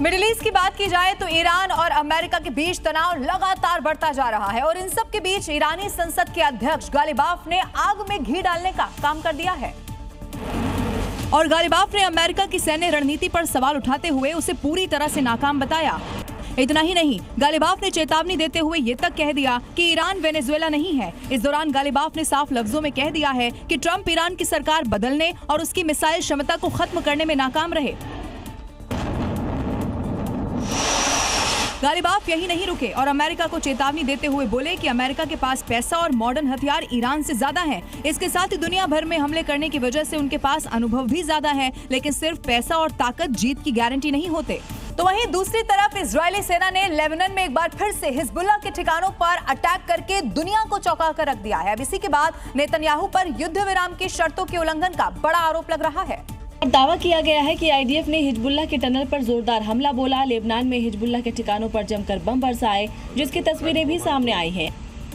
Middle east की बात की जाए तो ईरान और अमेरिका के बीच तनाव लगातार बढ़ता जा रहा है और इन सब के बीच ईरानी संसद के अध्यक्ष गालिबाफ ने आग में घी डालने का काम कर दिया है और गालिबाफ ने अमेरिका की सैन्य रणनीति पर सवाल उठाते हुए उसे पूरी तरह से नाकाम बताया। इतना ही नहीं, गालिबाफ ने चेतावनी देते हुए ये तक कह दिया कि ईरान वेनेजुएला नहीं है। इस दौरान गालिबाफ ने साफ लफ्जों में कह दिया है कि ट्रंप ईरान की सरकार बदलने और उसकी मिसाइल क्षमता को खत्म करने में नाकाम रहे। गालिबाफ यही नहीं रुके और अमेरिका को चेतावनी देते हुए बोले कि अमेरिका के पास पैसा और मॉडर्न हथियार ईरान से ज्यादा हैं। इसके साथ ही दुनिया भर में हमले करने की वजह से उनके पास अनुभव भी ज्यादा है, लेकिन सिर्फ पैसा और ताकत जीत की गारंटी नहीं होते। तो वहीं दूसरी तरफ इजरायली सेना ने लेबनान में एक बार फिर से हिजबुल्लाह के ठिकानों पर अटैक करके दुनिया को चौंका कर रख दिया है। अब इसी के बाद नेतन्याहू पर युद्ध विराम की शर्तों के उल्लंघन का बड़ा आरोप लग रहा है। दावा किया गया है कि आईडीएफ ने हिजबुल्लाह के टनल पर जोरदार हमला बोला। लेबनान में हिजबुल्लाह के ठिकानों पर जमकर बम बरसाए, जिसकी तस्वीरें भी सामने आई हैं।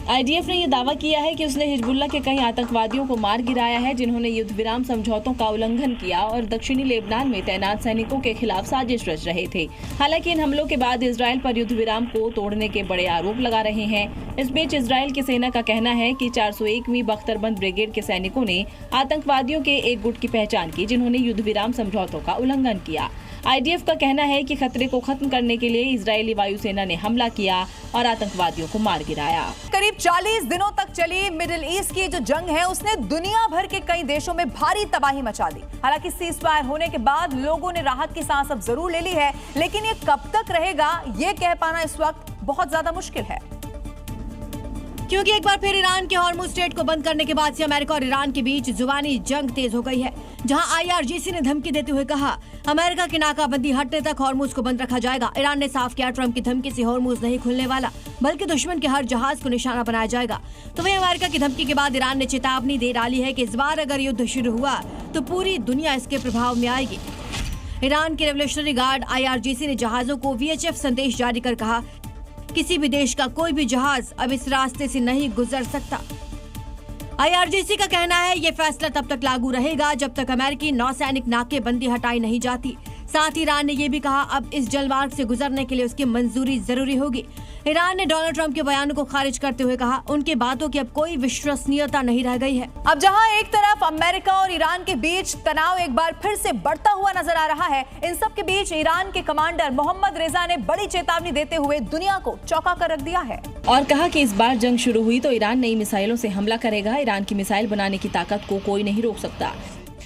आईडीएफ ने यह दावा किया है कि उसने हिजबुल्लाह के कई आतंकवादियों को मार गिराया है, जिन्होंने युद्ध विराम समझौतों का उल्लंघन किया और दक्षिणी लेबनान में तैनात सैनिकों के खिलाफ साजिश रच रहे थे। हालांकि इन हमलों के बाद इसराइल पर युद्ध विराम को तोड़ने के बड़े आरोप लगा रहे हैं। इस बीच इसराइल की सेना का कहना है कि 401वीं बख्तरबंद ब्रिगेड के सैनिकों ने आतंकवादियों के एक गुट की पहचान की, जिन्होंने युद्ध विराम समझौतों का उल्लंघन किया। आईडीएफ का कहना है कि खतरे को खत्म करने के लिए इजरायली वायुसेना ने हमला किया और आतंकवादियों को मार गिराया। करीब 40 दिनों तक चली मिडिल ईस्ट की जो जंग है, उसने दुनिया भर के कई देशों में भारी तबाही मचा दी। हालांकि सीजफायर होने के बाद लोगों ने राहत की सांस अब जरूर ले ली है, लेकिन ये कब तक रहेगा ये कह पाना इस वक्त बहुत ज्यादा मुश्किल है, क्योंकि एक बार फिर ईरान के हॉर्मुज स्ट्रेट को बंद करने के बाद से अमेरिका और ईरान के बीच जुबानी जंग तेज हो गई है। जहां आईआरजीसी ने धमकी देते हुए कहा, अमेरिका की नाकाबंदी हटने तक हॉर्मुज को बंद रखा जाएगा। ईरान ने साफ किया, ट्रंप की धमकी से हॉर्मुज नहीं खुलने वाला, बल्कि दुश्मन के हर जहाज को निशाना बनाया जाएगा। तो वहीं अमेरिका की धमकी के बाद ईरान ने चेतावनी दे डाली है कि इस बार अगर युद्ध शुरू हुआ तो पूरी दुनिया इसके प्रभाव में आएगी। ईरान के रेवोल्यूशनरी गार्ड आईआरजीसी ने जहाजों को वीएचएफ संदेश जारी कर कहा, किसी भी देश का कोई भी जहाज अब इस रास्ते से नहीं गुजर सकता। आईआरजीसी का कहना है ये फैसला तब तक लागू रहेगा जब तक अमेरिकी नौसैनिक नाकेबंदी हटाई नहीं जाती। साथ ही ईरान ने यह भी कहा, अब इस जलमार्ग से गुजरने के लिए उसकी मंजूरी जरूरी होगी। ईरान ने डोनाल्ड ट्रंप के बयानों को खारिज करते हुए कहा, उनके बातों की अब कोई विश्वसनीयता नहीं रह गई है। अब जहां एक तरफ अमेरिका और ईरान के बीच तनाव एक बार फिर से बढ़ता हुआ नजर आ रहा है, इन सब के बीच ईरान के कमांडर मोहम्मद रेजा ने बड़ी चेतावनी देते हुए दुनिया को चौंका कर रख दिया है और कहा कि इस बार जंग शुरू हुई तो ईरान नई मिसाइलों से हमला करेगा। ईरान की मिसाइल बनाने की ताकत को कोई नहीं रोक सकता।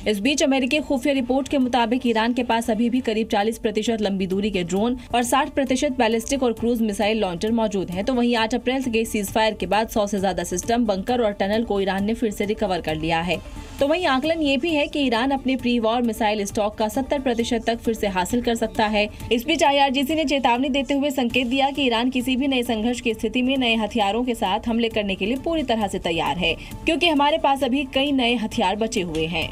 इस बीच अमेरिकी खुफिया रिपोर्ट के मुताबिक ईरान के पास अभी भी करीब 40% लंबी दूरी के ड्रोन और 60% बैलिस्टिक और क्रूज मिसाइल लॉन्चर मौजूद हैं। तो वहीं 8 अप्रैल के सीजफायर के बाद 100 से ज्यादा सिस्टम, बंकर और टनल को ईरान ने फिर से रिकवर कर लिया है। तो वहीं आकलन ये भी है कि ईरान अपने प्री वॉर मिसाइल स्टॉक का 70% तक फिर से हासिल कर सकता है। इस बीच आईआरजीसी ने चेतावनी देते हुए संकेत दिया कि ईरान किसी भी नए संघर्ष की स्थिति में नए हथियारों के साथ हमले करने के लिए पूरी तरह से तैयार है, क्योंकि हमारे पास अभी कई नए हथियार बचे हुए हैं।